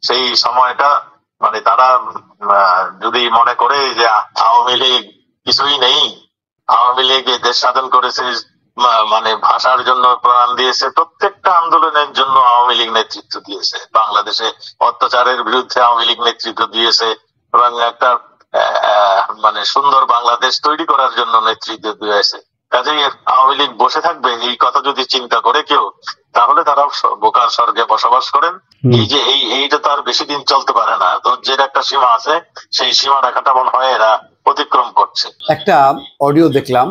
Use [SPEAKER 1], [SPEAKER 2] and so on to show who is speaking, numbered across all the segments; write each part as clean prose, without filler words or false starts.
[SPEAKER 1] সেই সময়টা মানে তারা যদি মনে করে যে আওয়ামী লীগ কিছুই নেই, আওয়ামী লীগ দেশ স্বাধীন করেছে, মানে ভাষার জন্য প্রাণ দিয়েছে, প্রত্যেকটা আন্দোলনের জন্য আওয়ামী লীগ নেতৃত্ব দিয়েছে, বাংলাদেশে অত্যাচারের বিরুদ্ধে আওয়ামী লীগ নেতৃত্ব দিয়েছে এবং একটা মানে সুন্দর বাংলাদেশ তৈরি করার জন্য নেতৃত্ব দিয়েছে। কাজেই আওয়ামী লীগ বসে থাকবে এই কথা যদি চিন্তা করে কেউ, তাহলে তারা বোকার স্বর্গে বসবাস করেন। এই যে এইটা তো আর বেশি দিন চলতে পারে না, ধৈর্যের একটা সীমা আছে, সেই সীমা রেখাটা মনে হয় এরা অতিক্রম করছে।
[SPEAKER 2] একটা অডিও দেখলাম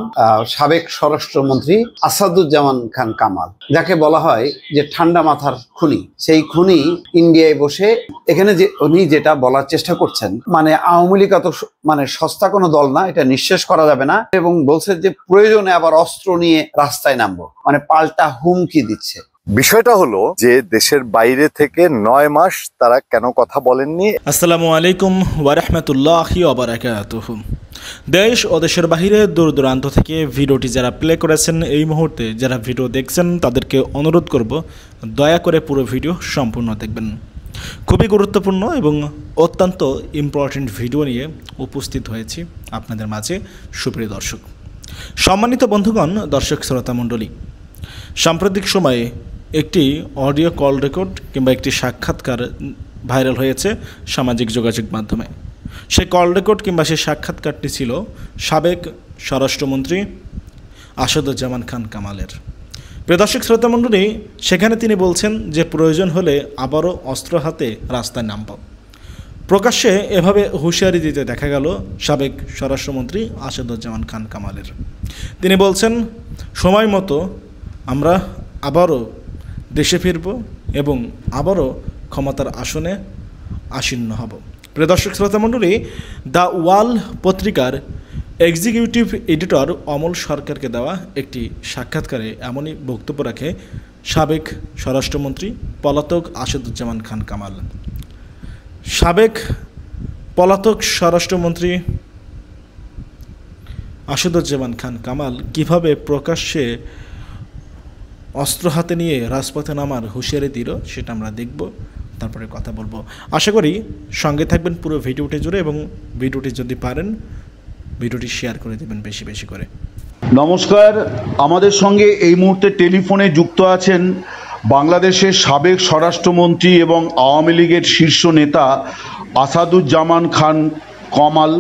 [SPEAKER 2] সাবেক স্বরাষ্ট্রমন্ত্রী আসাদুজ্জামান খান কামাল, যাকে বলা হয় যে ঠান্ডা মাথার খুনি। সেই খুনি ইন্ডিয়ায় বসে এখানে যে উনি যেটা বলার চেষ্টা করছেন, মানে আওয়ামী লীগ এত মানে সস্তা কোনো দল না, এটা নিঃশেষ করা যাবে না, এবং বলছে যে প্রয়োজনে আবার অস্ত্র নিয়ে রাস্তায় নামবো, মানে পাল্টা হুমকি দিচ্ছে।
[SPEAKER 3] বিষয়টা হলো যে দেশের বাইরে থেকে 9 মাস তারা কেন কথা বলেননি।
[SPEAKER 4] আসসালামু আলাইকুম ওয়া রাহমাতুল্লাহি ওয়া বারাকাতুহু। দেশ ও দেশের বাইরে দূর দূরান্ত থেকে ভিডিওটি যারা প্লে করেছেন, এই মুহূর্তে যারা ভিডিও দেখছেন তাদেরকে অনুরোধ করব দয়া করে পুরো ভিডিও সম্পূর্ণ দেখবেন। খুবই গুরুত্বপূর্ণ এবং অত্যন্ত ইম্পর্টেন্ট ভিডিও নিয়ে উপস্থিত হয়েছি আপনাদের মাঝে সুপ্রিয় দর্শক। সম্মানিত বন্ধুগণ, দর্শক শ্রোতা মণ্ডলী, সাম্প্রতিক সময়ে একটি অডিও কল রেকর্ড কিংবা একটি সাক্ষাৎকার ভাইরাল হয়েছে সামাজিক যোগাযোগ মাধ্যমে। সেই কল রেকর্ড কিংবা সেই সাক্ষাৎকারটি ছিল সাবেক স্বরাষ্ট্রমন্ত্রী আসাদুজ্জামান খান কামালের। প্রিয় দর্শক শ্রোতা মণ্ডলী, সেখানে তিনি বলছেন যে প্রয়োজন হলে আবারও অস্ত্র হাতে রাস্তায় নামব। প্রকাশ্যে এভাবে হুঁশিয়ারি দিতে দেখা গেল সাবেক স্বরাষ্ট্রমন্ত্রী আসাদুজ্জামান খান কামালের। তিনি বলছেন সময় মতো আমরা আবারও দেশে ফিরব এবং আবারও ক্ষমতার আসনে আসীন হব। প্রিয় দর্শক শ্রোতা মণ্ডলী, দ্য ওয়াল পত্রিকার এক্সিকিউটিভ এডিটর অমল সরকারকে দেওয়া একটি সাক্ষাৎকারে এমনই বক্তব্য রাখে সাবেক স্বরাষ্ট্রমন্ত্রী পলাতক আসাদুজ্জামান খান কামাল। সাবেক পলাতক স্বরাষ্ট্রমন্ত্রী আসাদুজ্জামান খান কামাল কিভাবে প্রকাশ্যে অস্ত্র হাতে নিয়ে রাজপথে নামার হুঁশিয়ারি দিল সেটা আমরা দেখব, তারপরে কথা বলবো। আশা করি সঙ্গে থাকবেন পুরো ভিডিওটি জুড়ে এবং ভিডিওটি যদি পারেন ভিডিওটি শেয়ার করে দেবেন বেশি বেশি করে।
[SPEAKER 5] নমস্কার, আমাদের সঙ্গে এই মুহূর্তে টেলিফোনে যুক্ত আছেন বাংলাদেশের সাবেক স্বরাষ্ট্রমন্ত্রী এবং আওয়ামী লীগের শীর্ষ নেতা আসাদুজ্জামান খান কামাল।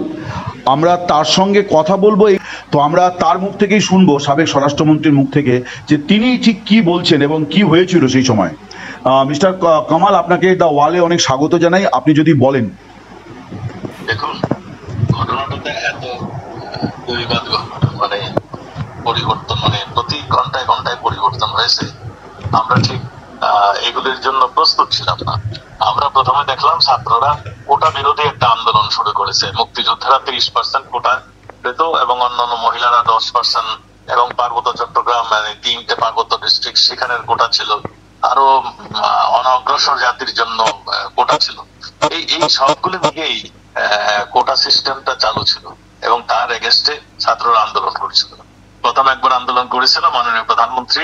[SPEAKER 5] আমরা তার সঙ্গে কথা বলবো, তো আমরা তার মুখ থেকেই শুনবো, সাবেক স্বরাষ্ট্রমন্ত্রীর মুখ থেকে, যে তিনি ঠিক কি বলছেন এবং কি হয়েছিল সেই সময়। মিস্টার কামাল, আপনাকে দ্য ওয়ালে অনেক স্বাগত জানাই, আপনি যদি বলেন।
[SPEAKER 1] দেখুন, ঘটনাটাতে এত মানে পরিবর্তন, মানে প্রতি ঘন্টায় ঘন্টায় পরিবর্তন হয়েছে, আমরা ঠিক এগুলির জন্য প্রস্তুত ছিলাম না। আমরা প্রথমে দেখলাম ছাত্ররা কোটা বিরোধী একটা আন্দোলন শুরু করেছে, মুক্তিযোদ্ধারা 30% কোটা পেত এবং অন্যান্য মহিলারা 10%, এবং পার্বত্য চট্টগ্রাম মানে 3টে পার্বত্য ডিস্ট্রিক্ট সেখানের কোটা ছিল, আরো অনগ্রসর জাতির জন্য কোটা ছিল। এই সবগুলো মিলিয়েই কোটা সিস্টেমটা চালু ছিল এবং তার এগেইনস্টে ছাত্ররা আন্দোলন করেছিল। প্রথম একবার আন্দোলন করেছিল, মাননীয় প্রধানমন্ত্রী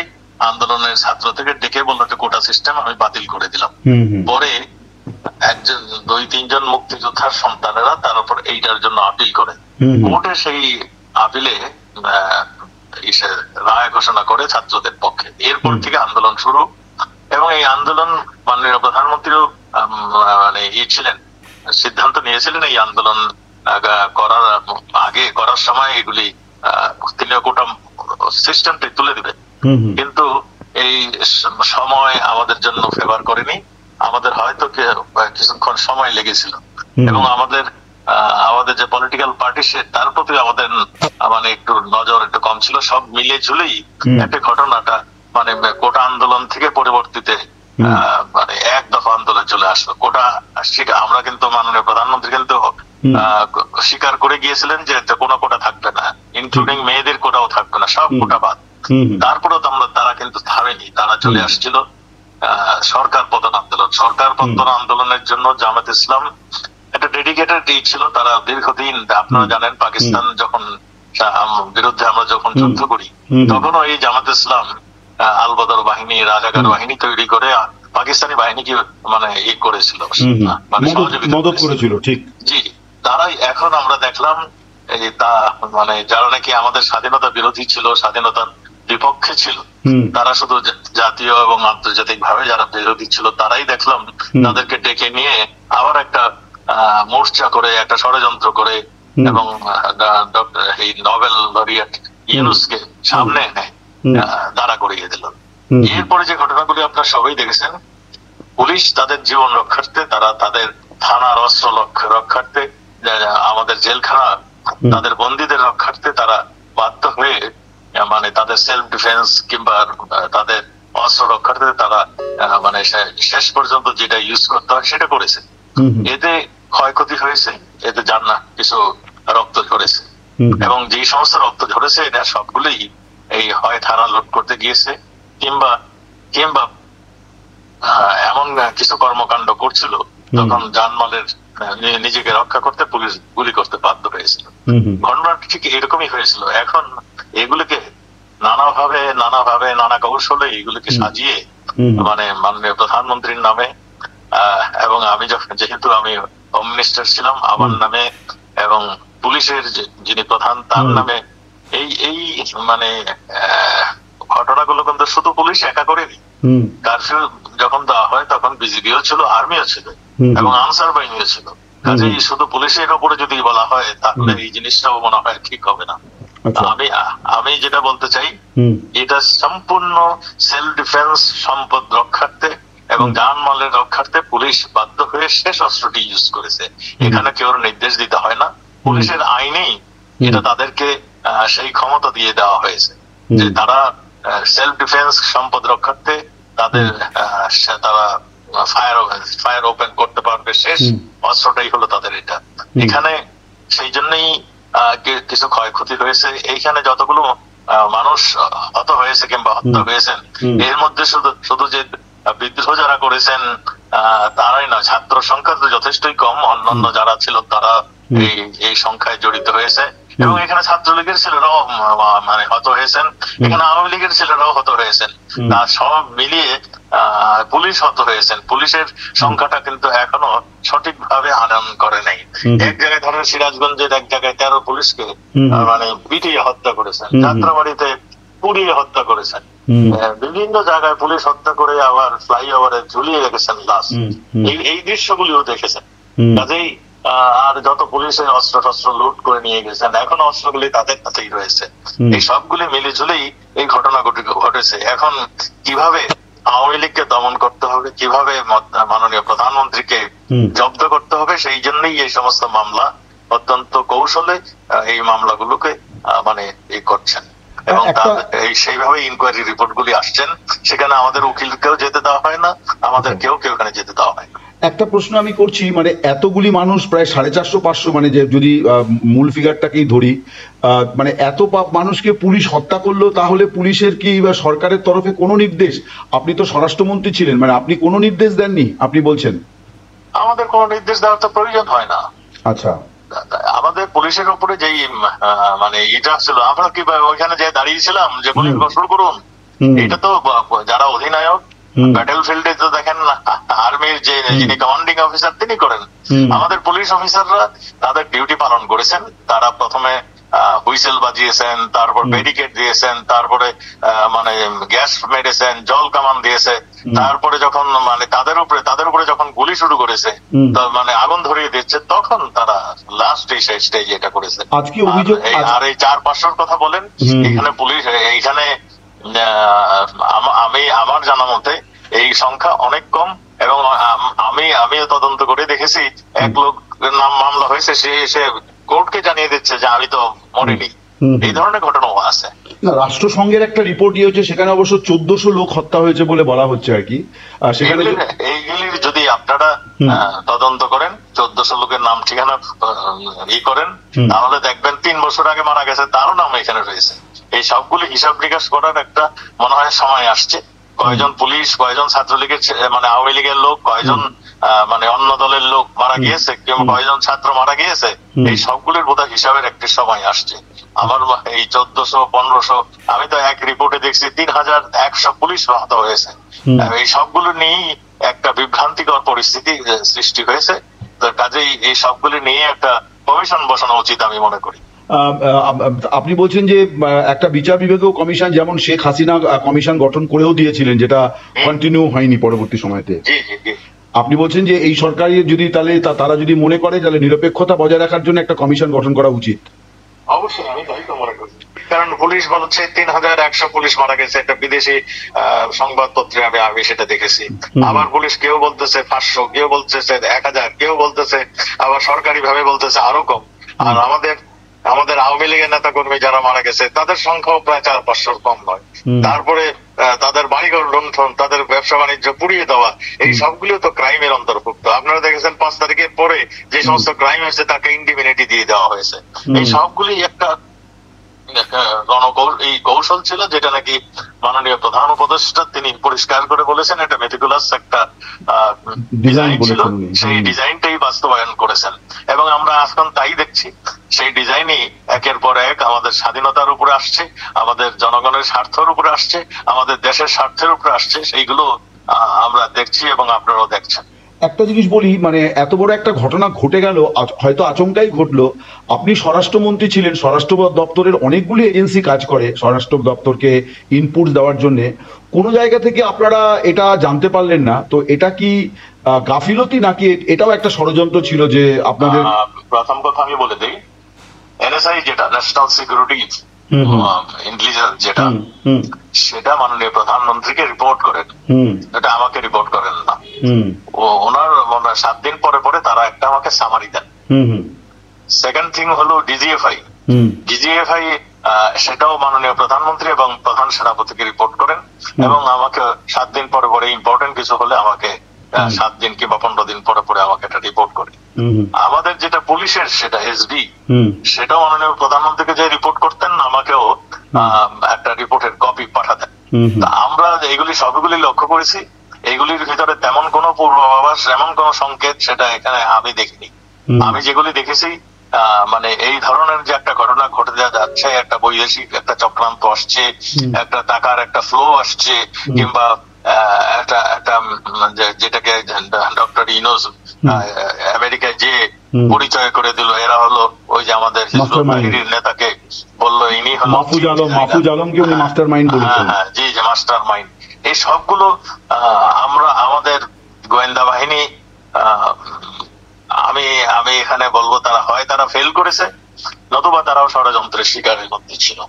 [SPEAKER 1] আন্দোলনের ছাত্র থেকে ডেকে বলল যে কোটা সিস্টেম আমি বাতিল করে দিলাম। পরে 2-3 জন মুক্তিযোদ্ধার সন্তানেরা তার উপর এইটার জন্য আপিল করে, কোর্টে সেই আপিলে রায় ঘোষণা করে ছাত্রদের পক্ষে। এরপর থেকে আন্দোলন শুরু, এবং এই আন্দোলন মাননীয় প্রধানমন্ত্রীও মানে ছিলেন, সিদ্ধান্ত নিয়েছিলেন এই আন্দোলন করার সময় এগুলি তিনি কোটা সিস্টেমটি তুলে দিবেন। কিন্তু এই সময় আমাদের জন্য ফেভার করেনি, আমাদের হয়তো কিছুক্ষণ সময় লেগেছিল, এবং আমাদের যে পলিটিক্যাল পার্টি তার প্রতি আমাদের মানে একটু নজর একটু কম ছিল। সব মিলে ঝুলেই একটা ঘটনাটা মানে কোটা আন্দোলন থেকে পরবর্তীতে মানে এক দফা আন্দোলন চলে আসলো। কোটা আমরা কিন্তু মাননীয় প্রধানমন্ত্রী কিন্তু স্বীকার করে গিয়েছিলেন যে কোনো কোটা থাকবে না, ইনক্লুডিং মেয়েদের কোটাও থাকবে না, সব কোটা বাদ। তারপরেও তারা কিন্তু থামেনি, তারা চলে আসছিল সরকার পতন আন্দোলন। সরকার পতন আন্দোলনের জন্য জামাত ইসলাম একটা ডেডিকেটেড ছিল। তারা দীর্ঘদিন, আপনারা জানেন, পাকিস্তান যখন বিরুদ্ধে আমরা যখন যুদ্ধ করি তখনও এই জামাত ইসলাম আল বদর বাহিনী, রাজাকার বাহিনী তৈরি করে পাকিস্তানি বাহিনীকে মানে ই করেছিল, মানে সহযোগিতা
[SPEAKER 5] মদত করেছিল, ঠিক।
[SPEAKER 1] জি, তারাই এখন আমরা দেখলাম এই তা মানে যারা নাকি আমাদের স্বাধীনতা বিরোধী ছিল, স্বাধীনতার বিপক্ষে ছিল, তারা শুধু জাতীয় এবং আন্তর্জাতিক ভাবে যারা বিরোধী ছিল তারাই দেখলাম তাদেরকে ডেকে নিয়ে আবার একটা মোর্চা করে, একটা ষড়যন্ত্র করে এবং এই নোবেল লরিয়েট ইউনুসকে সামনে এনে দাঁড়া করিয়ে দিল। এরপরে যে ঘটনাগুলি আপনারা সবাই দেখেছেন, পুলিশ তাদের জীবন রক্ষার্থে, তারা তাদের থানার অস্ত্র রক্ষার্থে, আমাদের জেলখানা তাদের বন্দীদের রক্ষার্থে তারা বাধ্য হয়ে মানে তাদের সেলফ ডিফেন্স কিংবা তাদের অস্ত্র রক্ষার্থে তারা মানে শেষ পর্যন্ত যেটা ইউজ করতে হয় সেটা করেছে। এতে ক্ষয়ক্ষতি হয়েছে, এতে জানা কিছু রক্ত ঝরেছে, এবং যে সমস্ত রক্ত ঝরেছে এটা সবগুলোই এই হয় থানা লুট করতে গিয়েছে কিংবা কিংবা এমন কিছু কর্মকাণ্ড করছিল তখন জানমালের নিজেকে রক্ষা করতে পুলিশ গুলি করতে বাধ্য হয়েছিল। ঘটনাটা ঠিক এরকমই হয়েছিল। এখন এগুলিকে নানাভাবে নানা কৌশলে এগুলিকে সাজিয়ে মানে মাননীয় প্রধানমন্ত্রীর নামে এবং আমি যেহেতু আমি হোম মিনিস্টার ছিলাম আমার নামে এবং পুলিশের যিনি প্রধান তার নামে এই মানে ঘটনাগুলো কিন্তু শুধু পুলিশ একা করেনি। কারফিউ যখন দেওয়া হয় তখন বিজিবিও ছিল, আর্মিও ছিল এবং আনসার বাহিনীও ছিল। কাজেই শুধু পুলিশের উপরে যদি বলা হয় তাহলে এই জিনিসটাও মনে হয় ঠিক হবে না। আমি যেটা বলতে চাই, এটা সম্পূর্ণ সেলফ ডিফেন্স, সম্পদ রক্ষার্থে এবং জানমালের রক্ষার্থে পুলিশ বাধ্য হয়ে শেষ অস্ত্রটি ইউজ করেছে। এখানে কেউ নির্দেশ দিতে হয় না, পুলিশের আইনেই এটা তাদেরকে সেই ক্ষমতা দিয়ে দেওয়া হয়েছে যে তারা সেলফ ডিফেন্স, সম্পদ রক্ষার্থে তাদের তারা ফায়ার ওপেন করতে পারবে। শেষ অস্ত্রটাই হলো তাদের এটা। এখানে সেই জন্যই কিছু ক্ষয়ক্ষতি হয়েছে। এইখানে যতগুলো মানুষ হত হয়েছে কিংবা হত্যা হয়েছেন এর মধ্যে শুধু যে বিদ্রোহ যারা করেছেন তারাই না, ছাত্র সংখ্যা তো যথেষ্টই কম, অন্যান্য যারা ছিল তারা এই সংখ্যায় জড়িত হয়েছে। এবং এখানে ছাত্রলীগের ছেলেরাও মানে হত হয়েছেন, এখানে আওয়ামী লীগের ছেলেরাও হত হয়েছেন, তা সব মিলিয়ে পুলিশ হত হয়েছেন। পুলিশের সংখ্যাটা কিন্তু এখনো সঠিকভাবে আনয়ন করে নাই। এক জায়গায় ধরেন সিরাজগঞ্জের এক জায়গায় 13 পুলিশকে মানে পিটিয়ে হত্যা করেছেন, যাত্রাবাড়িতে পুড়িয়ে হত্যা করেছেন, বিভিন্ন জায়গায় পুলিশ হত্যা করে আবার ফ্লাইওভারে ঝুলিয়ে রেখেছেন লাশ। এই দৃশ্যগুলিও দেখেছেন। কাজেই আর যত পুলিশের অস্ত্র টস্ত্র লুট করে নিয়ে গেছেন এখন অস্ত্রগুলি তাদের কাছেই রয়েছে। এই সবগুলি মিলে ঝুলেই এই ঘটনা ঘটেছে। এখন কিভাবে আওয়ামী লীগকে দমন করতে হবে, কিভাবে মাননীয় প্রধানমন্ত্রীকে জব্দ করতে হবে, সেই জন্যই এই সমস্ত মামলা অত্যন্ত কৌশলে এই মামলাগুলোকে মানে এই করছেন এবং সেইভাবে ইনকোয়ারি রিপোর্ট গুলি আসছেন। সেখানে আমাদের উকিলকেও যেতে দেওয়া হয় না, আমাদের কেউ এখানে যেতে দেওয়া হয় না।
[SPEAKER 5] একটা প্রশ্ন আমি করছি, মানে এতগুলি মানুষ, প্রায় 450-500, মানে যে যদি মূল ফিগারটাকেই ধরি, মানে এত মানুষকে পুলিশ হত্যা করলো, তাহলে পুলিশের কি বা সরকারের তরফে কোনো নির্দেশ? আপনি তো স্বরাষ্ট্রমন্ত্রী ছিলেন, মানে আপনি কোনো নির্দেশ দেননি? আপনি বলছেন
[SPEAKER 1] আমাদের কোনো নির্দেশ দেওয়ার তো প্রয়োজন হয় না।
[SPEAKER 5] আচ্ছা,
[SPEAKER 1] আমাদের পুলিশের উপরে যেই মানে এটা ছিল, আমরা কি ওইখানে যে দাঁড়িয়েছিলাম যে পুলিশ শুরু করুন, এটা তো যারা অধিনায়ক ব্যাটেল ফিল্ডে তো দেখেন আর্মির যে যিনি কমান্ডিং অফিসার তিনি করেন। আমাদের পুলিশ অফিসাররা তাদের ডিউটি পালন করেছেন। তারা প্রথমে হুইসেল বাজিয়েছেন, তারপর ব্যারিকেড দিয়েছেন, তারপরে মানে গ্যাস মেরেছেন, জল কামান দিয়েছে, তারপরে যখন মানে তাদের উপরে যখন গুলি শুরু করেছে, মানে আগুন ধরিয়ে দিচ্ছে, তখন তারা লাস্ট স্টেজে এটা করেছে। আর এই 400-500 কথা বলেন, এখানে পুলিশ এইখানে আমার জানা মতে এই সংখ্যা অনেক কম। এবং আমিও তদন্ত করে দেখেছি, এক লোক নাম মামলা হয়েছে, সে এসে কোর্টকে জানিয়ে দিচ্ছে যে আমি তো মরিনি। এই ধরনের ঘটনাও আছে।
[SPEAKER 5] রাষ্ট্রসংঘের একটা রিপোর্ট হয়েছে, সেখানে অবশ্য 1400 লোক হত্যা হয়েছে বলে বলা হচ্ছে আর কি। সেখানে
[SPEAKER 1] এইগুলির যদি আপনারা তদন্ত করেন, 1400 লোকের নাম ঠিকানা করেন, তাহলে দেখবেন 3 বছর আগে মারা গেছে তারও নাম এখানে রয়েছে। এই সবগুলি হিসাব নিকাশ করার একটা মনে হয় সময় আসছে। কয়জন পুলিশ, কয়জন ছাত্রলীগের মানে আওয়ামী লীগের লোক, কয়জন মানে অন্য দলের লোক মারা গিয়েছে, কিংবা কয়জন ছাত্র মারা গিয়েছে, এই সবগুলির বোধহয় হিসাবের একটি সময় আসছে। আমার এই 1400-1500, আমি তো এক রিপোর্টে দেখছি 3100 পুলিশ আহত হয়েছে। এই সবগুলো নিয়েই একটা বিভ্রান্তিকর পরিস্থিতি সৃষ্টি হয়েছে। তো কাজেই এই সবগুলো নিয়ে একটা কমিশন বসানো উচিত আমি মনে করি।
[SPEAKER 5] আপনি বলছেন যে একটা বিচার বিভাগীয় কমিশন, যেমন শেখ হাসিনা কমিশন গঠন করেও দিয়েছিলেন, যেটা কন্টিনিউ হয়নি পরবর্তী সময়তে। আপনি বলছেন যে এই সরকারি যদি তাহলে তারা যদি মনে করে তাহলে নিরপেক্ষতা বজায় রাখার জন্য একটা কমিশন গঠন করা উচিত।
[SPEAKER 1] অবশ্যই, আমি তাই তো মনে করি। কারণ পুলিশ বলছে 3100 পুলিশ মারা গেছে, একটা বিদেশি সংবাদপত্রে আমি সেটা দেখেছি। আবার পুলিশ কেউ বলতেছে 500, কেউ বলতেছে 1000, কেউ বলতেছে আবার সরকারি ভাবে বলতেছে আরো কম। আর আমাদের আওয়ামী লীগের নেতা কর্মী যারা মারা গেছে তাদের সংখ্যাও প্রায় 400-500 কম নয়। তারপরে তাদের বাড়িঘর লুণ্ঠন, তাদের ব্যবসা বাণিজ্য পুড়িয়ে দেওয়া, এই সবগুলো তো ক্রাইমের অন্তর্ভুক্ত। আপনারা দেখেছেন 5 তারিখের পরে যে সমস্ত ক্রাইম হয়েছে তাকে ইন্ডিমিনিটি দিয়ে দেওয়া হয়েছে। এই সবগুলি একটা এই কৌশল ছিল, যেটা নাকি মাননীয় প্রধান উপদেষ্টা তিনি পরিষ্কার করে বলেছেন এটা মেটিকুলাস একটা ডিজাইন ছিল, সেই ডিজাইনটাই বাস্তবায়ন করেছেন। এবং আমরা এখন তাই দেখছি, সেই ডিজাইনই একের পর এক আমাদের স্বাধীনতার উপরে আসছে, আমাদের জনগণের স্বার্থের উপরে আসছে, আমাদের দেশের স্বার্থের উপরে আসছে। সেইগুলো আমরা দেখছি এবং আপনারাও দেখছেন।
[SPEAKER 5] একটা জিনিস বলি, মানে এত বড় একটা ঘটনা ঘটে গেল, হয়তো আচমকাই ঘটলো। আপনি স্বরাষ্ট্রমন্ত্রী ছিলেন, স্বরাষ্ট্র দপ্তরের অনেকগুলি এজেন্সি কাজ করে স্বরাষ্ট্র দপ্তরকে ইনপুট দেওয়ার জন্য। কোনো জায়গা থেকে আপনারা এটা জানতে পারলেন না, তো এটা কি গাফিলতি নাকি এটাও একটা ষড়যন্ত্র ছিল যে আপনাদের?
[SPEAKER 1] প্রথম কথা আমি বলে দিই, এনএসআই যেটা ন্যাশনাল সিকিউরিটি ইন্টেলিজেন্স যেটা, সেটা মাননীয় প্রধানমন্ত্রীকে রিপোর্ট করেন, এটা আমাকে রিপোর্ট করেন না। ওনার 7 দিন পরে পরে তারা একটা আমাকে সামারি দেন। সেকেন্ড থিং হলো ডিজিএফআই, সেটাও মাননীয় প্রধানমন্ত্রী এবং প্রধান সেনাপতিকে রিপোর্ট করেন, এবং আমাকে 7 দিন পরে পরে ইম্পর্টেন্ট কিছু হলে আমাকে 7 দিন কিংবা 15 দিন পরে পরে আমাকে এটা রিপোর্ট করে। আমাদের যেটা পুলিশের সেটা এসবি, সেটাও মাননীয় প্রধানমন্ত্রীকে যে রিপোর্ট করতেন, আমাকেও একটা রিপোর্টের কপি পাঠাতেন। আমরা এইগুলি সবগুলি লক্ষ্য করেছি, এইগুলির ভিতরে তেমন কোনো পূর্বাভাস, এমন কোন সংকেত সেটা এখানে আমি দেখিনি। আমি যেগুলি দেখেছি, মানে এই ধরনের যে একটা ঘটনা ঘটে যাচ্ছে, একটা বৈদেশিক একটা চক্রান্ত আসছে, একটা টাকার একটা ফ্লো আসছে, কিংবা একটা যেটাকে ডক্টর ইউনূস আমেরিকায় যে পরিচয় করে দিল, এরা হলো ওই যে আমাদের হিজবুত বাহিনীর নেতাকে বললো ইনি হলো
[SPEAKER 5] মাহফুজ আলমকে উনি মাস্টারমাইন্ড বলেছেন।
[SPEAKER 1] হ্যাঁ, জি, যে মাস্টারমাইন্ড। এই সবগুলো আমরা আমাদের গোয়েন্দা বাহিনী, আমি এখানে বলবো তারা ফেল করেছে, নতুবা তারাও ষড়যন্ত্রের শিকারের মধ্যে ছিল।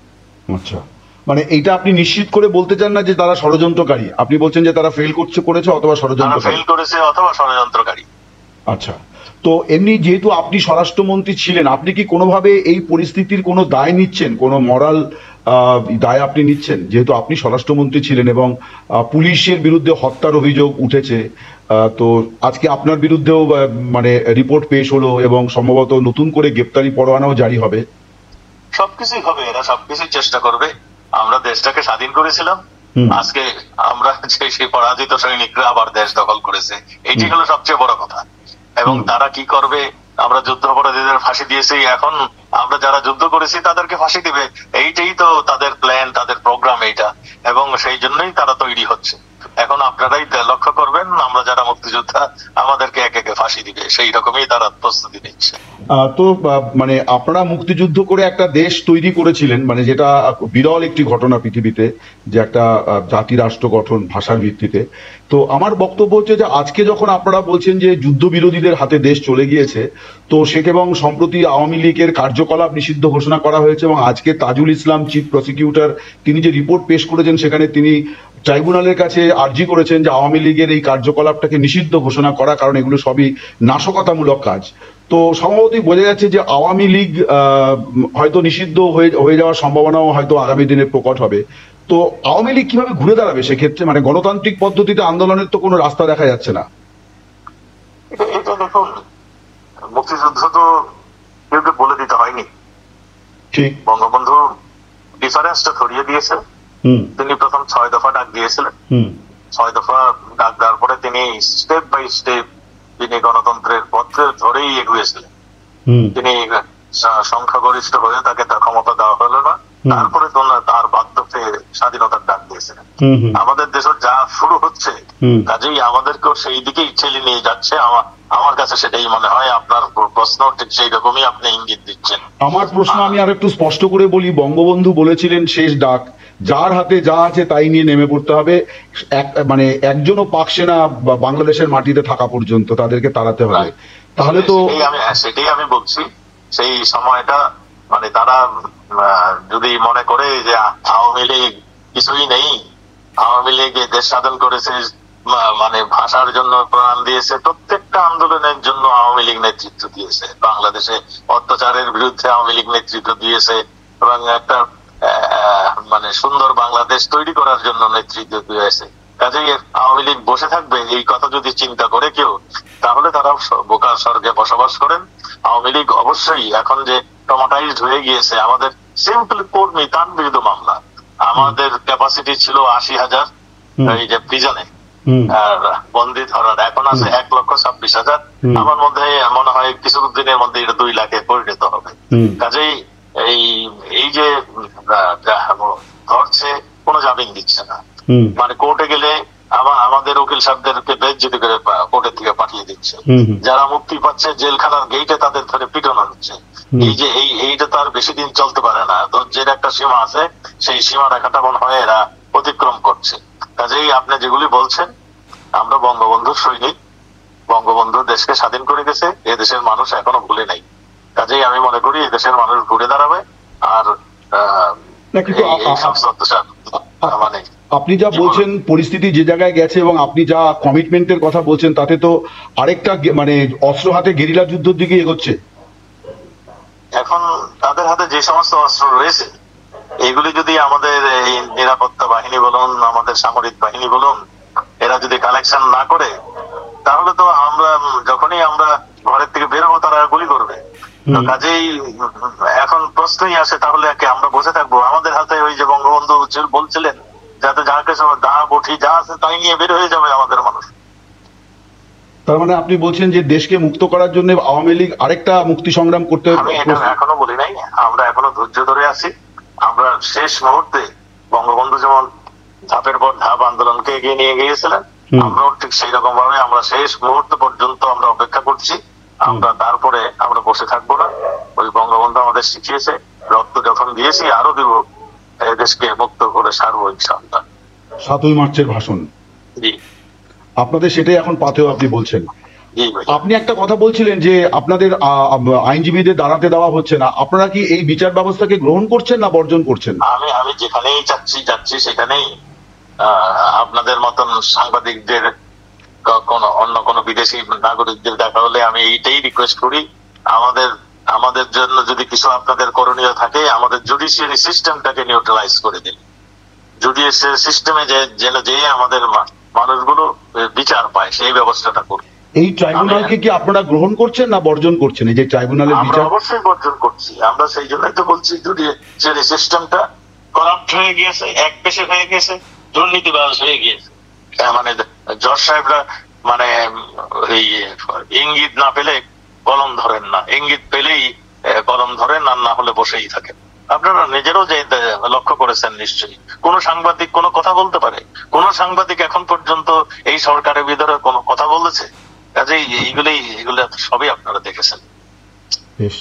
[SPEAKER 5] আচ্ছা, মানে এইটা আপনি নিশ্চিত করে বলতে চান না যে তারা ষড়যন্ত্রকারী? আপনি বলছেন যে তারা ফেল করেছে অথবা ষড়যন্ত্রকারী। আচ্ছা, তো এমনি যেহেতু আপনি স্বরাষ্ট্রমন্ত্রী ছিলেন, আপনি কি কোনোভাবে এই পরিস্থিতির কোনো দায় নিচ্ছেন, কোনো মরাল দায় আপনি নিচ্ছেন? যেহেতু আপনি স্বরাষ্ট্রমন্ত্রী ছিলেন এবং পুলিশের বিরুদ্ধে হত্যার অভিযোগ উঠেছে, তো আজকে আপনার বিরুদ্ধেও মানে রিপোর্ট পেশ হলো এবং সম্ভবত নতুন করে গ্রেপ্তারি পরোয়ানাও জারি হবে।
[SPEAKER 1] সবকিছুই হবে, এরা সবকিছুই চেষ্টা করবে। আমরা দেশটাকে স্বাধীন করেছিলাম, আজকে আমরা সেই পরাজিত সৈনিকরা আবার দেশ দখল করেছে, এইটি হলো সবচেয়ে বড় কথা। এবং তারা কি করবে, আমরা যুদ্ধ অপরাধীদের ফাঁসি দিয়েছি, এখন আমরা যারা যুদ্ধ করেছি তাদেরকে ফাঁসি দিবে, এইটাই তো তাদের প্ল্যান, তাদের প্রোগ্রাম এইটা। এবং সেই জন্যই তারা তৈরি হচ্ছে। এখন আপনারাই লক্ষ্য করবেন, আমরা যারা মুক্তিযোদ্ধা আমাদেরকে একে একে ফাঁসি দিবে, সেই রকমই তারা প্রস্তুতি নিচ্ছে।
[SPEAKER 5] তো মানে আপনারা মুক্তিযুদ্ধ করে একটা দেশ তৈরি করেছিলেন, মানে যেটা বিরল একটি ঘটনা পৃথিবীতে, যে একটা জাতি রাষ্ট্র গঠন ভাষার ভিত্তিতে। তো আমার বক্তব্য হচ্ছে যে আজকে যখন আপনারা বলছেন যে যুদ্ধবিরোধীদের হাতে দেশ চলে গিয়েছে, তো এবং সম্প্রতি আওয়ামী লীগের কার্যকলাপ নিষিদ্ধ ঘোষণা করা হয়েছে, এবং আজকে তাজুল ইসলাম চিফ প্রসিকিউটর তিনি যে রিপোর্ট পেশ করেছেন, সেখানে তিনি ট্রাইব্যুনালের কাছে আর্জি করেছেন যে আওয়ামী লীগের এই কার্যকলাপটাকে নিষিদ্ধ ঘোষণা করা, কারণ এগুলো সবই নাশকতামূলক কাজ। তো সম্ভবতই বোঝা যাচ্ছে যে আওয়ামী লীগ হয়তো নিষিদ্ধ হয়ে যাওয়ার সম্ভাবনাও হয়তো আগামী দিনে প্রকট হবে। তো আওয়ামী লীগ কিভাবে ঘুরে দাঁড়াবে সেক্ষেত্রে? মানে গণতান্ত্রিক পদ্ধতিতে আন্দোলনের তো কোনো রাস্তা দেখা যাচ্ছে না।
[SPEAKER 1] এটা দেখুন, মুক্তিযুদ্ধ তো কেউ বলে দিতে হয়নি, ঠিক বঙ্গবন্ধু ডিফারেন্সটা ধরিয়ে দিয়েছে। তিনি প্রথম 6 দফা ডাক দিয়েছিলেন, 6 দফা ডাক দেওয়ার পরে তিনি স্টেপ বাই স্টেপ তিনি গণতন্ত্রের পথে ধরেই এগিয়েছিলেন। তিনি সংখ্যাগরিষ্ঠ হয়ে তাকে তার ক্ষমতা দেওয়া হলো না, তারপরে তার বাধ্যকে স্বাধীনতার ডাক দিয়েছিলেন। আমাদের দেশের যা শুরু হচ্ছে কাজেই আমাদেরকেও সেই দিকেই ঠেলে নিয়ে যাচ্ছে। আমার কাছে সেটাই মনে হয়। আপনার প্রশ্ন ঠিক সেই রকমই আপনি ইঙ্গিত দিচ্ছেন।
[SPEAKER 5] আমার প্রশ্ন আমি আর একটু স্পষ্ট করে বলি। বঙ্গবন্ধু বলেছিলেন শেষ ডাক, যার হাতে যা আছে তাই নিয়ে নেমে পড়তে হবে, মানে একজনও পাক সেনা বাংলাদেশের মাটিতে থাকা পর্যন্ত তাদেরকে তাড়াতে হবে। তাহলে তো
[SPEAKER 1] সেটাই আমি বলছি, সেই সময়টা মানে তারা যদি মনে করে যে আওয়ামী লীগ কিছুই নেই, আওয়ামী লীগ দেশ স্বাধীন করেছে, মানে ভাষার জন্য প্রাণ দিয়েছে, প্রত্যেকটা আন্দোলনের জন্য আওয়ামী লীগ নেতৃত্ব দিয়েছে, বাংলাদেশে অত্যাচারের বিরুদ্ধে আওয়ামী লীগ নেতৃত্ব দিয়েছে এবং একটা মানে সুন্দর বাংলাদেশ তৈরি করার জন্য নেতৃত্ব দিয়েছে। কাজেই আওয়ামী লীগ বসে থাকবে এই কথা যদি চিন্তা করে কেউ, তাহলে তারা বোকার স্বর্গে বসবাস করেন। আওয়ামী লীগ অবশ্যই এখন যে ট্রমাটাইজড হয়ে গিয়েছে, আমাদের সিম্পল কর্মী তার বিরুদ্ধে মামলা, আমাদের ক্যাপাসিটি ছিল 80,000 এই যে প্রিজনে বন্দি ধরার, এখন আছে 1,26,000। আমার মধ্যে মনে হয় কিছু দিনের মধ্যে এটা 2 লাখে পরিণত হবে। কাজেই এই যে ধরছে কোনো জামিন দিচ্ছে না, মানে কোর্টে গেলে আমাদের উকিল সাহেবদেরকে বেজ্জতি করে কোর্টের থেকে পাঠিয়ে দিচ্ছে, যারা মুক্তি পাচ্ছে জেলখানার গেইটে তাদের ধরে পিটানো হচ্ছে। এই যে এইটা তো আর বেশি দিন চলতে পারে না। ধৈর্যের একটা সীমা আছে, সেই সীমা রেখাটা মনে হয় এরা অতিক্রম করছে। কাজেই আপনি যেগুলি বলছেন, আমরা বঙ্গবন্ধুর সৈনিক, বঙ্গবন্ধু দেশকে স্বাধীন করে গেছে, এ দেশের মানুষ এখনো ভুলে নাই। কাজেই আমি মনে করি এ দেশের মানুষ ঘুরে দাঁড়াবে। আর
[SPEAKER 5] মানে আপনি যা বলছেন পরিস্থিতি যে জায়গায় গেছে এবং আপনি যা কমিটমেন্টের কথা বলছেন, তাতে তো আরেকটা মানে অস্ত্র হাতে গেরিলা যুদ্ধের দিকে এগোচ্ছে।
[SPEAKER 1] এখন তাদের হাতে যে সমস্ত অস্ত্র রয়েছে, এগুলি যদি আমাদের এই নিরাপত্তা বাহিনী বলুন, আমাদের সামরিক বাহিনী বলুন, এরা যদি কালেকশন না করে, তাহলে তো আমরা যখনই আমরা ঘরের থেকে বের হবো তারা গুলি করবে। কাজেই এখন প্রশ্নই আসে, তাহলে আমরা বসে থাকবো? আমাদের হাতে ওই যে বঙ্গবন্ধু বলছিলেন, যাতে যা কিছু দা বঠি যা আছে তাই নিয়ে বের হয়ে যাবে আমাদের মানুষ।
[SPEAKER 5] তার মানে আপনি বলছেন যে দেশকে মুক্ত করার জন্য আওয়ামী লীগ আরেকটা মুক্তি সংগ্রাম করতে হবে?
[SPEAKER 1] আমি এটা এখনো বলি নাই, আমরা এখনো ধৈর্য ধরে আছি। আমরা শেষ মুহূর্তে বঙ্গবন্ধু যেমন ধাপের পর ধাপ আন্দোলনকে এগিয়ে নিয়ে গিয়েছিলেন, আমরাও ঠিক সেই রকম ভাবে আমরা শেষ মুহূর্ত পর্যন্ত আমরা অপেক্ষা করছি। আমরা তারপরে আমরা বসে থাকবো না। ওই বঙ্গবন্ধু আমাদের শিখিয়েছে, রক্ত যখন দিয়েছি আরো দিব, দেশকে মুক্ত করে সারবো ইনশাআল্লাহ।
[SPEAKER 5] 7ই মার্চের ভাষণ,
[SPEAKER 1] জি
[SPEAKER 5] আপনাদের সেটাই এখন পাথেও আপনি বলছেন। আপনি একটা কথা বলছিলেন যে আপনাদের আইনজীবীদের দাঁড়াতে দেওয়া হচ্ছে না, আপনারা কি এই বিচার ব্যবস্থাকে গ্রহণ করছেন না বর্জন করছেন?
[SPEAKER 1] আমি যেখানেই যাচ্ছি সেখানেই আপনাদের মতন সাংবাদিকদের অন্য কোন বিদেশি নাগরিকদের দেখা হলে আমি এইটাই রিকোয়েস্ট করি, আমাদের জন্য যদি কিছু আপনাদের করণীয় থাকে, আমাদের জুডিশিয়ারি সিস্টেমটাকে নিউট্রালাইজ করে দিন। জুডিশিয়ারি সিস্টেমে যেন যে আমাদের মানুষগুলো বিচার পায় সেই ব্যবস্থাটা করুন।
[SPEAKER 5] এই ট্রাইব্যুনালকে কি আপনারা গ্রহণ করছেন না বর্জন করছেন? এই যে ট্রাইব্যুনালের বিচার,
[SPEAKER 1] অবশ্যই বর্জন করছি। আমরা সেই জন্যই তো বলছি, জুডিশিয়ারি সিস্টেমটা করাপ্ট হয়ে গিয়েছে, একপেশে হয়ে গেছে, দুর্নীতিবাজ হয়ে গিয়েছে। মানে জজ সাহেবরা মানে এই ইঙ্গিত না পেলে কলম ধরেন না, ইঙ্গিত পেলেই কলম ধরেন, আর না হলে বসেই থাকেন। আপনারা নিজেরও যে লক্ষ্য করেছেন নিশ্চয়ই। কোন সাংবাদিক কোনো কথা বলতে পারে? কোন সাংবাদিক এখন পর্যন্ত এই সরকারের ভিতরে কোনো কথা বলেছে? কাজেই এগুলো সবই আপনারা দেখেছেন।
[SPEAKER 5] বেশ,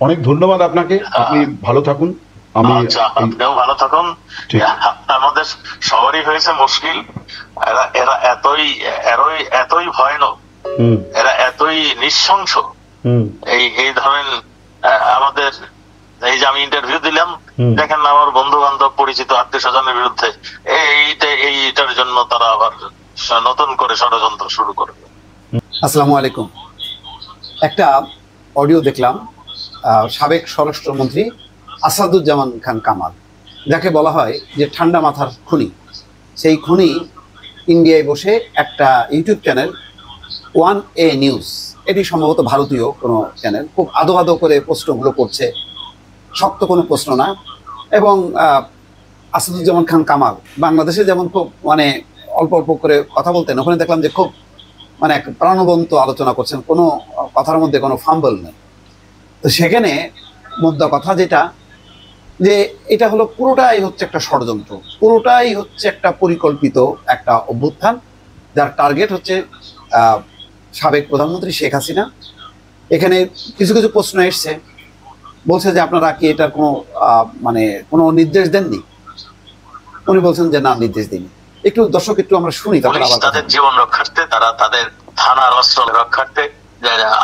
[SPEAKER 5] অনেক ধন্যবাদ আপনাকে, আপনি ভালো থাকুন।
[SPEAKER 1] আপনিও ভালো থাকুন। আমাদের সবারই হয়েছে মুশকিল। এরা এতই ভয়ানক, এরা এতই নৃশংস। এই ধরেন আমাদের এই যে আমি ইন্টারভিউ দিলাম, দেখেন না আমার বন্ধু বান্ধব পরিচিত আত্মীয় স্বজনের বিরুদ্ধে এইটার জন্য তারা আবার নতুন করে ষড়যন্ত্র শুরু করবে।
[SPEAKER 2] আসসালামু আলাইকুম। একটা অডিও দেখলাম সাবেক স্বরাষ্ট্রমন্ত্রী আসাদুজ্জামান খান কামাল, যাকে বলা হয় যে ঠান্ডা মাথার খুনি। সেই খুনি ইন্ডিয়ায় বসে একটা ইউটিউব চ্যানেল 1A নিউজ, এটি সম্ভবত ভারতীয় কোনো চ্যানেল, খুব আদো আদো করে প্রশ্নগুলো করছে, শক্ত কোনো প্রশ্ন না। এবং আসাদুজ্জামান খান কামাল বাংলাদেশে যেমন খুব মানে অল্প অল্প করে কথা বলতেন, ওখানে দেখলাম যে খুব মানে এক প্রাণবন্ত আলোচনা করছেন, কোনো কথার মধ্যে কোনো ফাম্বল নেই। তো সেখানে মুদ্রা কথা যেটা, যে এটা হলো পুরোটাই হচ্ছে একটা ষড়যন্ত্র, পুরোটাই হচ্ছে একটা পরিকল্পিত একটা অভ্যুত্থান, যার টার্গেট হচ্ছে সাবেক প্রধানমন্ত্রী শেখ হাসিনা। এখানে কিছু কিছু প্রশ্ন এসছে, বলছে যে আপনারা কি এটার কোনো মানে কোনো নির্দেশ দেননি? উনি বলছেন যে না, নির্দেশ দিইনি। একটু দর্শক একটু আমরা শুনি, তারপর আবার
[SPEAKER 1] তাদের জীবন রক্ষার্থে, তারা তাদের থানার অস্ত্র রক্ষার্থে,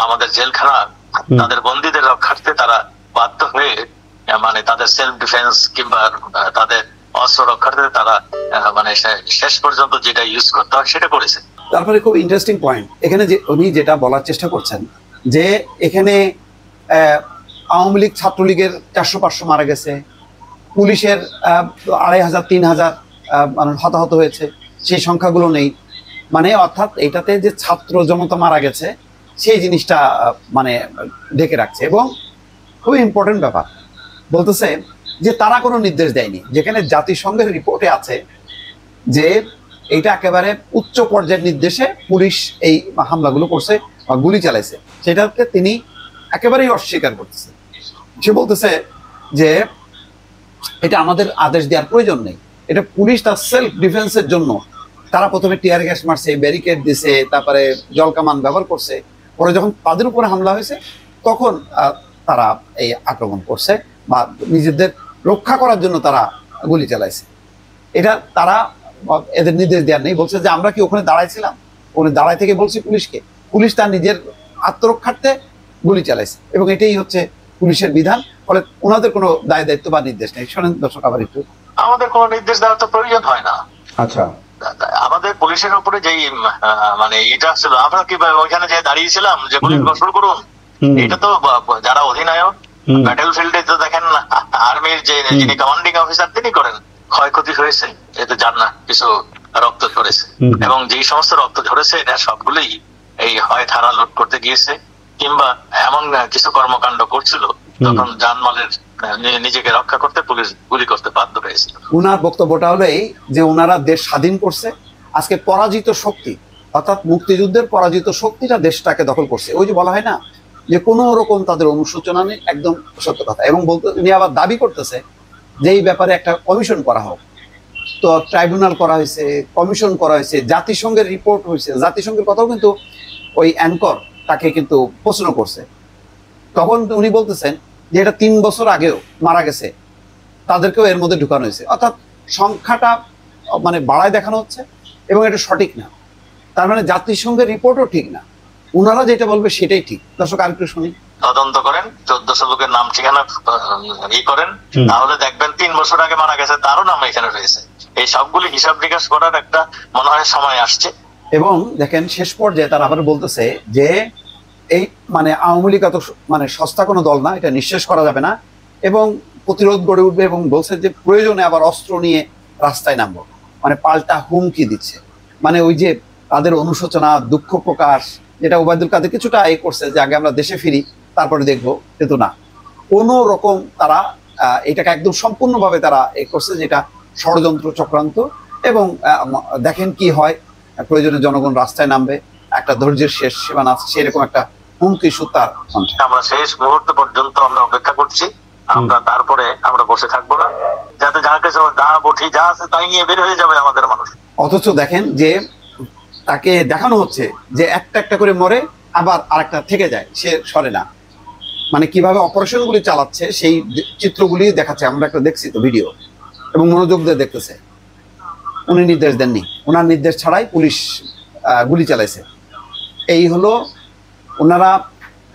[SPEAKER 1] আমাদের জেলখানা তাদের বন্দীদের রক্ষার্থে তারা বাধ্য হয়ে মানে তাদের সেলফ ডিফেন্স কিংবা তাদের অস্ত্র রক্ষার্থে তারা মানে শেষ পর্যন্ত যেটা ইউজ করতে হয় সেটা করেছে।
[SPEAKER 2] তারপরে খুব ইন্টারেস্টিং পয়েন্ট এখানে, যে উনি যেটা বলার চেষ্টা করছেন যে এখানে আওয়ামী লীগ ছাত্রলীগের 400-500 মারা গেছে, পুলিশের 2500-3000 মানুষ হতাহত হয়েছে, সেই সংখ্যাগুলো নেই। মানে অর্থাৎ এটাতে যে ছাত্র জনতা মারা গেছে সেই জিনিসটা মানে ঢেকে রাখছে। এবং খুবই ইম্পর্টেন্ট ব্যাপার, বলতেছে যে তারা কোনো নির্দেশ দেয়নি, যেখানে জাতিসংঘের রিপোর্টে আছে যে এটা একেবারে উচ্চ পর্যায়ের নির্দেশে পুলিশ এই হামলাগুলো করছে বা গুলি চালাইছে, সেটাকে তিনি একেবারেই অস্বীকার করতেছে। সে বলতেছে যে এটা আমাদের আদেশ দেওয়ার প্রয়োজন নেই, এটা পুলিশ তার সেলফ ডিফেন্সের জন্য তারা প্রথমে টিয়ার গ্যাস মারছে, ব্যারিকেড দিছে, তারপরে জলকামান ব্যবহার করছে, পরে যখন তাদের উপরে হামলা হয়েছে তখন তারা এই আক্রমণ করছে বা নিজেদের রক্ষা করার জন্য তারা গুলি চালাইছে। এটা তারা এদের নির্দেশ দেওয়ার নেই। বলছে যে আমরা কি ওখানে দাঁড়াইছিলাম? ওখানে দাঁড়াই থেকে বলছি পুলিশকে, পুলিশ তার নিজের আত্মরক্ষার্থে গুলি চালাইছে, এবং এটাই হচ্ছে পুলিশের বিধান। ফলে ওনাদের কোনো দায় দায়িত্ব বা নির্দেশ নেই। শোনেন দর্শক আবার একটু।
[SPEAKER 1] আমাদের কোনো নির্দেশ দেওয়ার তো প্রয়োজন হয় না।
[SPEAKER 5] আচ্ছা,
[SPEAKER 1] আমাদের পুলিশের উপরে যেই মানে এটা ছিল, আমরা কি ওইখানে যে দাঁড়িয়েছিলাম যে পুলিশ গঠন করুন, এটা তো যারা অধিনায়ক ব্যাটেল ফিল্ডে তো দেখেন আর্মির যে যিনি কমান্ডিং অফিসার তিনি করেন। ক্ষয়ক্ষতি হয়েছে, এতে যার না কিছু রক্ত ঝরেছে, এবং যেই সমস্ত রক্ত ঝরেছে এটা সবগুলোই এই হয় থানা লুট করতে গিয়েছে কিংবা এমন কিছু কর্মকাণ্ড করছিল তখন জানমালের নিজেকে রক্ষা করতে পুলিশ গুলি করতে বাধ্য হয়েছে।
[SPEAKER 2] উনার বক্তব্যটা হলো এই যে ওনারা দেশ স্বাধীন করছে, আজকে পরাজিত শক্তি অর্থাৎ মুক্তিযুদ্ধের পরাজিত শক্তিটা দেশটাকে দখল করছে। ওই যে বলা হয় না যে কোনো রকম তাদের অনুশোচনা নেই, একদম সত্য কথা। এবং বলতে উনি আবার দাবি করতেছে যে এই ব্যাপারে একটা কমিশন করা হোক। তো ট্রাইব্যুনাল করা হয়েছে, কমিশন করা হয়েছে, জাতিসংঘের রিপোর্ট হয়েছে, জাতিসংঘের কথাও কিন্তু ওই অ্যাঙ্কর তাকে কিন্তু প্রশ্ন করছে। তখন উনি বলতেছেন যে এটা 3 বছর আগেও মারা গেছে, তাদেরকেও এর মধ্যে ঢুকানো হয়েছে। অর্থাৎ সংখ্যাটা মানে বাড়ায় দেখানো হচ্ছে এবং এটা সঠিক না। তার মানে জাতিসংঘের রিপোর্টও ঠিক না, ওনারা যেটা বলবে সেটাই ঠিক। দর্শক আরেকটু শুনি।
[SPEAKER 1] তদন্ত করেন, 1400 লোকের নাম ঠিকানা করেন, তাহলে দেখবেন 3 বছর আগে মারা গেছে তারও নাম এখানে রয়েছে। এই সবগুলি হিসাব নিকাশ করার একটা মনে হয় সময় আসছে।
[SPEAKER 2] এবং দেখেন শেষ পর্যায়ে তারা আবার বলতেছে যে এই মানে আওয়ামী লীগ এত মানে সস্তা কোনো দল না, এটা নিঃশেষ করা যাবে না, এবং প্রতিরোধ গড়ে উঠবে, এবং বলছে যে প্রয়োজনে আবার অস্ত্র নিয়ে রাস্তায় নামবো। মানে পাল্টা হুমকি দিচ্ছে। মানে ওই যে তাদের অনুশোচনা, দুঃখ প্রকাশ, যেটা ওবায়দুল কাদের কিছুটা এ করছে যে আগে আমরা দেশে ফিরি তারপরে দেখবো, কিন্তু না, কোনো রকম তারা এটাকে একদম সম্পূর্ণভাবে তারা এ করছে, যেটা ষড়যন্ত্র চক্রান্ত। এবং দেখেন কি হয়, প্রয়োজনে জনগণ রাস্তায় নামবে, একটা ধৈর্যের শেষ সীমানা আছে, সেরকম একটা হুমকি সুতার।
[SPEAKER 1] আমরা শেষ মুহূর্ত পর্যন্ত আমরা অপেক্ষা করছি, আমরা তারপরে আমরা বসে থাকবো না, যাতে যা কিছু যা বঠি যা আছে তাই নিয়ে বের হয়ে যাবে আমাদের মানুষ।
[SPEAKER 2] অথচ দেখেন যে তাকে দেখানো হচ্ছে যে একটা একটা করে মরে, আবার আরেকটা থেকে যায়, সে সরে না। মানে কিভাবে অপারেশনগুলি চালাচ্ছে সেই চিত্রগুলি দেখাচ্ছে, আমরা একটা দেখছি তো ভিডিও, এবং মনোযোগ দিয়ে দেখতেছে। উনি নির্দেশ দেননি, ওনার নির্দেশ ছাড়াই পুলিশ গুলি চালাইছে। এই হলো, ওনারা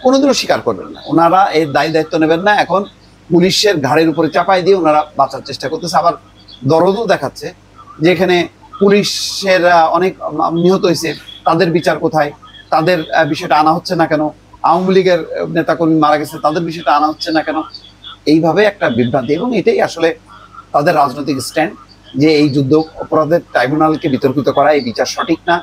[SPEAKER 2] কোনোদিনও স্বীকার করবেন না, ওনারা এর দায়িত্ব নেবেন না। এখন পুলিশের ঘাড়ের উপরে চাপাই দিয়ে ওনারা বাঁচার চেষ্টা করতেছে। আবার দরদও দেখাচ্ছে যে এখানে পুলিশের অনেক নিহত হয়েছে, তাদের বিচার কোথায়, তাদের বিষয়টা আনা হচ্ছে না কেন, আওয়ামী লীগের নেতাকর্মী মারা গেছে, তাদের বিষয়টা আনা হচ্ছে না কেন। এইভাবে একটা বিভ্রান্তি, এবং এটাই আসলে তাদের রাজনৈতিক স্ট্যান্ড, যে এই যুদ্ধ অপরাধের ট্রাইব্যুনালকে বিতর্কিত করা, এই বিচার সঠিক না।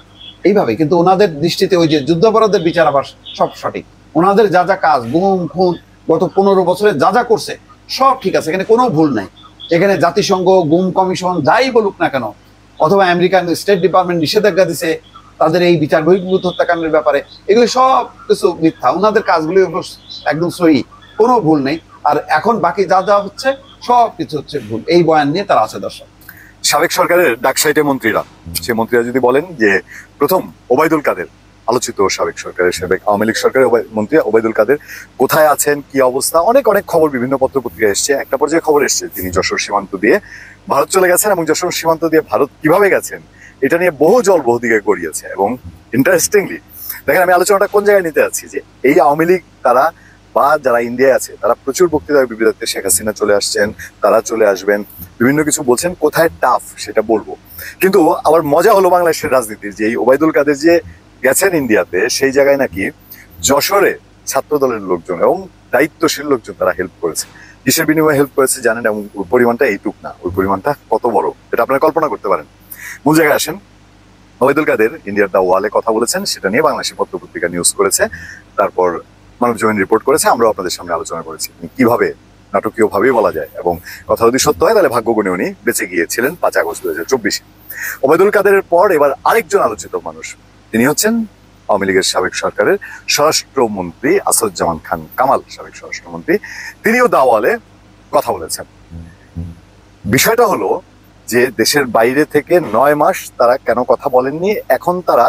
[SPEAKER 2] এইভাবে কিন্তু ওনাদের দৃষ্টিতে ওই যে যুদ্ধ অপরাধের বিচার আবার সব সঠিক। ওনাদের যা যা কাজ, গুম খুন গত 15 বছরে যা যা করছে সব ঠিক আছে, এখানে কোনো ভুল নাই। এখানে জাতিসংঘ, গুম কমিশন যাই বলুক না কেন, অথবা আমেরিকান স্টেট ডিপার্টমেন্ট নিষেধাজ্ঞা দিছে, তাদের এই বিচার বহির্ভূত হত্যাকাণ্ডের ব্যাপারে, এগুলো সব কিছু মিথ্যা। ওনাদের কাজগুলি একদম সহি, কোনো ভুল নেই। আর এখন বাকি যা যা হচ্ছে সব কিছু হচ্ছে ভুল, এই বয়ান নিয়ে তারা আছে। দর্শক,
[SPEAKER 3] সাবেক সরকারের ডাকসাইটে মন্ত্রীরা, সেই মন্ত্রীরা যদি বলেন যে প্রথম ওবায়দুল কাদের, আলোচিত সাবেক সরকারের, সাবেক আওয়ামী লীগ সরকারের মন্ত্রী ওবায়দুল কাদের কোথায় আছেন, কি অবস্থা, অনেক অনেক খবর বিভিন্ন পত্র পত্রিকায় এসছে। একটা পর্যায়ে খবর এসছে তিনি যশোর সীমান্ত দিয়ে ভারত চলে গেছেন, এবং যশোর সীমান্ত দিয়ে ভারত কিভাবে গেছেন এটা নিয়ে বহু জল বহু দিকে গড়িয়েছে। এবং ইন্টারেস্টিংলি দেখেন, আমি আলোচনাটা কোন জায়গায় নিতে যাচ্ছি, যে এই আওয়ামী লীগ তারা বা যারা ইন্ডিয়ায় আছে তারা প্রচুর বক্তৃতায় বিবৃতিতে শেখ হাসিনা চলে আসছেন, তারা চলে আসবেন, বিভিন্ন কিছু বলছেন, কোথায় টাফ সেটা বলবো। কিন্তু আবার মজা হলো বাংলাদেশের রাজনীতির, যে এই ওবায়দুল কাদের যে গেছেন ইন্ডিয়াতে, সেই জায়গায় নাকি যশোরে ছাত্র দলের লোকজন এবং দায়িত্বশীল লোকজন তারা হেল্প করেছে। কিসের বিনিময়ে হেল্প করেছে জানেন? এবং ওই পরিমাণটা এইটুক না, ওই পরিমাণটা কত বড় এটা আপনারা কল্পনা করতে পারেন। মূল জায়গায় আসেন, ওবায়দুল কাদের ইন্ডিয়ার দা ওয়ালে কথা বলেছেন, সেটা নিয়ে বাংলাদেশের পত্র পত্রিকা নিউজ করেছে, তারপর মানব জমিন রিপোর্ট করেছে, আমরা আপনাদের সামনে আলোচনা করেছি কিভাবে নাটকীয় ভাবেই বলা যায়, এবং কথা যদি সত্য হয় তাহলে ভাগ্যগুণে উনি বেঁচে গিয়েছিলেন 5 আগস্ট 2024। ওবায়দুল কাদেরের পর এবার আরেকজন আলোচিত মানুষ, তিনি হচ্ছেন আওয়ামী লীগের সাবেক সরকারের স্বরাষ্ট্রমন্ত্রী আসাদুজ্জামান খান কামাল, সাবেক স্বরাষ্ট্রমন্ত্রী। তিনিও দাওয়ালে কথা বলেছেন। বিষয়টা হলো যে দেশের বাইরে থেকে 9 মাস তারা কেন কথা বলেননি, এখন তারা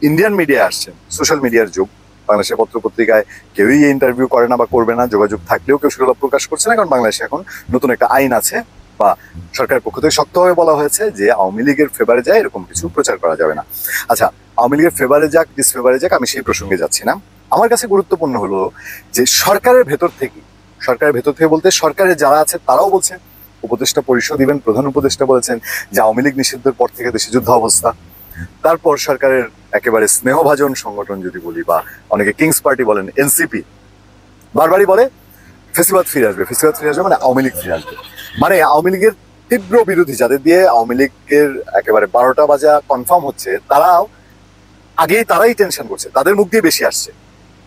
[SPEAKER 3] ইন্ডিয়ান মিডিয়ায় আসছেন। সোশ্যাল মিডিয়ার যুগ, বাংলাদেশের পত্র পত্রিকায় কেউই ইন্টারভিউ করে না বা করবে না, যোগাযোগ থাকলেও কেউ সেগুলো প্রকাশ করছে না, কারণ বাংলাদেশে এখন নতুন একটা আইন আছে, বা সরকারের পক্ষ থেকে শক্তভাবে বলা হয়েছে যে আওয়ামী লীগের ফেভারে যায় এরকম কিছু প্রচার করা যাবে না। আচ্ছা, আওয়ামী লীগের ফেভারে যাক ডিসফেভারে যাক, আমি সেই প্রসঙ্গে যাচ্ছি না। আমার কাছে গুরুত্বপূর্ণ হলো যে সরকারের ভেতর থেকে বলতে সরকারের যারা আছে তারাও বলছেন, উপদেষ্টা পরিষদ, ইভেন প্রধান উপদেষ্টা বলেছেন যে আওয়ামী লীগ নিষিদ্ধের পর থেকে দেশে যুদ্ধ অবস্থা। তারপর সরকারের একেবারে স্নেহভাজন সংগঠন যদি বলি, বা অনেকে কিংস পার্টি বলেন, এনসিপি বারবারই বলে ফেসিবাদ ফিরে আসবে, মানে আওয়ামী লীগ ফিরে আসবে। মানে আওয়ামী লীগের তীব্র বিরোধী, যাদের দিয়ে আওয়ামী লীগের একেবারে 12টা বাজা কনফার্ম হচ্ছে, তারাই টেনশন করছে, তাদের মুখ দিয়ে বেশি আসছে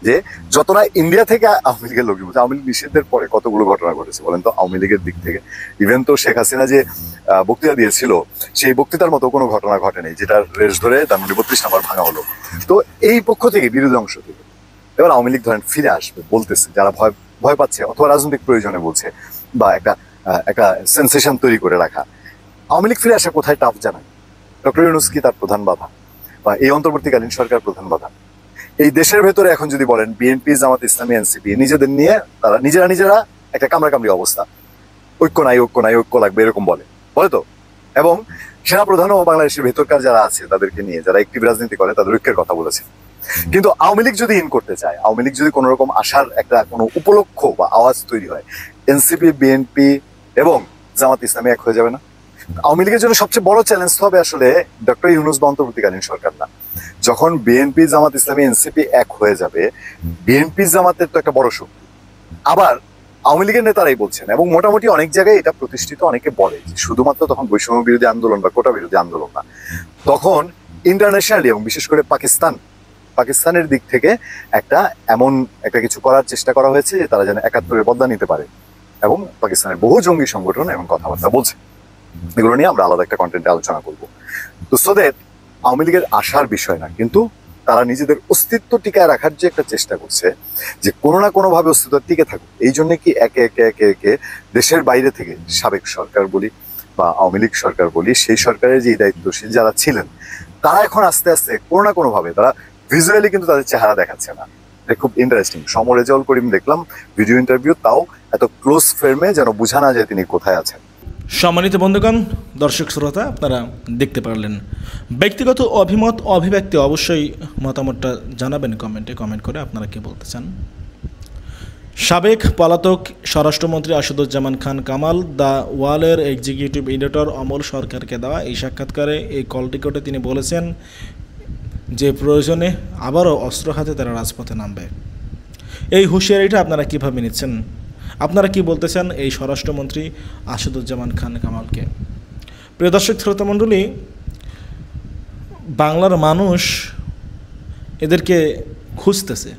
[SPEAKER 3] যে যতটা ইন্ডিয়া থেকে আওয়ামী লীগের লোক বলছে, আওয়ামী লীগ নিষিদ্ধের পরে কতগুলো ঘটনা ঘটেছে বলেন তো আওয়ামী লীগের দিক থেকে। ইভেন তো শেখ হাসিনা যে বক্তৃতা দিয়েছিল, সেই বক্তৃতার মতো কোনো ঘটনা ঘটেনি, যেটার রেস ধরে ধানমন্ডি 32 নাম্বার ভাঙা হলো। তো এই পক্ষ থেকে, বিরোধী অংশ থেকে এবার আওয়ামী লীগ ধরেন ফিরে আসবে বলতেছে, যারা ভয় পাচ্ছে অথবা রাজনৈতিক প্রয়োজনে বলছে, বা একটা সেন্সেশন তৈরি করে রাখা। আওয়ামী লীগ ফিরে আসা কোথায় টাফ জানায়? ডক্টর ইউনূস কি তার প্রধান বাধা, বা এই অন্তর্বর্তীকালীন সরকার প্রধান বাধা? এই দেশের ভেতরে এখন যদি বলেন বিএনপি, জামাত ইসলামী, এনসিপি নিজেদের নিয়ে তারা নিজেরা একটা কামড়াকামড়ি অবস্থা, ঐক্য নাই, ঐক্য লাগবে এরকম বলে তো। এবং সেনাপ্রধানও বাংলাদেশের ভেতরকার যারা আছে তাদেরকে নিয়ে, যারা একটি রাজনীতি করে, তাদের ঐক্যের কথা বলেছে। কিন্তু আওয়ামী লীগ যদি ইন করতে চায়, আওয়ামী লীগ যদি কোনো রকম আসার একটা কোনো উপলক্ষ বা আওয়াজ তৈরি হয়, এনসিপি, বিএনপি এবং জামাত ইসলামী এক হয়ে যাবে না? আওয়ামী লীগের জন্য সবচেয়ে বড় চ্যালেঞ্জ হবে আসলে ডক্টর ইউনূস বা অন্তর্বর্তীকালীন সরকার না। যখন বিএনপি, জামাত ইসলামী, এনসিপি এক হয়ে যাবে, বিএনপি জামাতের তো একটা বড় শক্তি। আবার আওয়ামী লীগের নেতারাই বলছেন, এবং মোটামুটি অনেক জায়গায় এটা প্রতিষ্ঠিত, অনেকে বলে যে শুধুমাত্র তখন বৈষম্য বিরোধী আন্দোলন বা কোটা বিরোধী আন্দোলন না, তখন ইন্টারন্যাশনালি এবং বিশেষ করে পাকিস্তানের দিক থেকে এমন একটা কিছু করার চেষ্টা করা হয়েছে যে তারা যেন 71-এর বদলা নিতে পারে, এবং পাকিস্তানের বহু জঙ্গি সংগঠন এবং কথাবার্তা বলছে। এগুলো নিয়ে আমরা আলাদা একটা কন্টেন্টে আলোচনা করবো। তো সোদের আওয়ামী লীগের আসার বিষয় না, কিন্তু তারা নিজেদের অস্তিত্ব টিকায় রাখার যে একটা চেষ্টা করছে, যে কোনো না কোনো ভাবে অস্তিত্ব টিকে থাকুক, এই জন্য কি একে একে দেশের বাইরে থেকে সাবেক সরকার বলি বা আওয়ামী লীগ সরকার বলি, সেই সরকারের যে দায়িত্বশীল যারা ছিলেন, তারা এখন আস্তে আস্তে কোনো না কোনো ভাবে, তারা ভিজুয়ালি কিন্তু তাদের চেহারা দেখাচ্ছে না। খুব ইন্টারেস্টিং। সমর রেজাউল করিম দেখলাম ভিডিও ইন্টারভিউ, তাও এত ক্লোজ ফ্রেমে যেন বোঝা না যায় তিনি কোথায় আছেন।
[SPEAKER 4] সম্মানিত বন্ধুগণ, দর্শক শ্রোতা, আপনারা দেখতে পারলেন। ব্যক্তিগত অভিমত অভিব্যক্তি অবশ্যই মতামতটা জানাবেন কমেন্ট করে আপনারা কি বলতে চান। সাবেক পলাতক স্বরাষ্ট্রমন্ত্রী আসাদুজ্জামান খান কামাল দ্য ওয়ালের এক্সিকিউটিভ এডিটর অমল সরকারকে দেওয়া এই সাক্ষাৎকারে, এই কল রেকর্ডে তিনি বলেছেন যে প্রয়োজনে আবারও অস্ত্র হাতে তারা রাজপথে নামবে। এই হুঁশিয়ারিটা আপনারা কীভাবে নিচ্ছেন? আপনারা কি বলতেছেন এই স্বরাষ্ট্রমন্ত্রী আসাদুজ্জামান খান কামালকে? প্রিয় দর্শক শ্রোতা মণ্ডলী, বাংলার মানুষ এদেরকে খুঁজতেছে।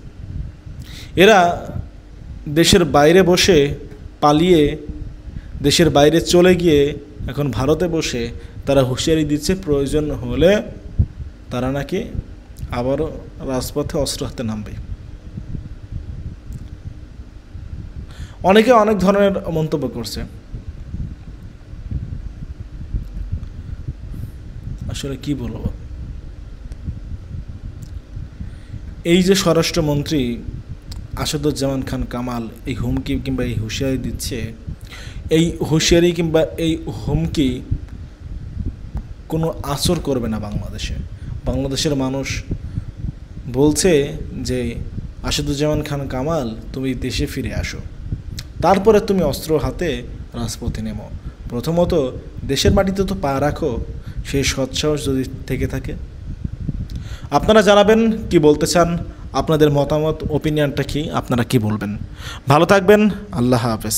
[SPEAKER 4] এরা দেশের বাইরে বসে পালিয়ে, দেশের বাইরে চলে গিয়ে এখন ভারতে বসে তারা হুঁশিয়ারি দিচ্ছে প্রয়োজন হলে তারা নাকি আবারও রাজপথে অস্ত্র হাতে নামবে। অনেকে অনেক ধরনের মন্তব্য করছে। আসলে কি বলবো, এই যে স্বরাষ্ট্রমন্ত্রী আসাদুজ্জামান খান কামাল এই হুমকি কিংবা এই হুঁশিয়ারি দিচ্ছে, এই হুঁশিয়ারি কিংবা এই হুমকি কোনো আসর করবে না বাংলাদেশে। বাংলাদেশের মানুষ বলছে যে আসাদুজ্জামান খান কামাল তুমি দেশে ফিরে আসো, তারপরে তুমি অস্ত্র হাতে রাজপথে নেমো। প্রথমত দেশের মাটিতে তো পা রাখো, সেই সৎসাহস যদি থেকে থাকে। আপনারা জানাবেন কি বলতে চান, আপনাদের মতামত, ওপিনিয়নটা কি, আপনারা কি বলবেন। ভালো থাকবেন, আল্লাহ হাফেজ।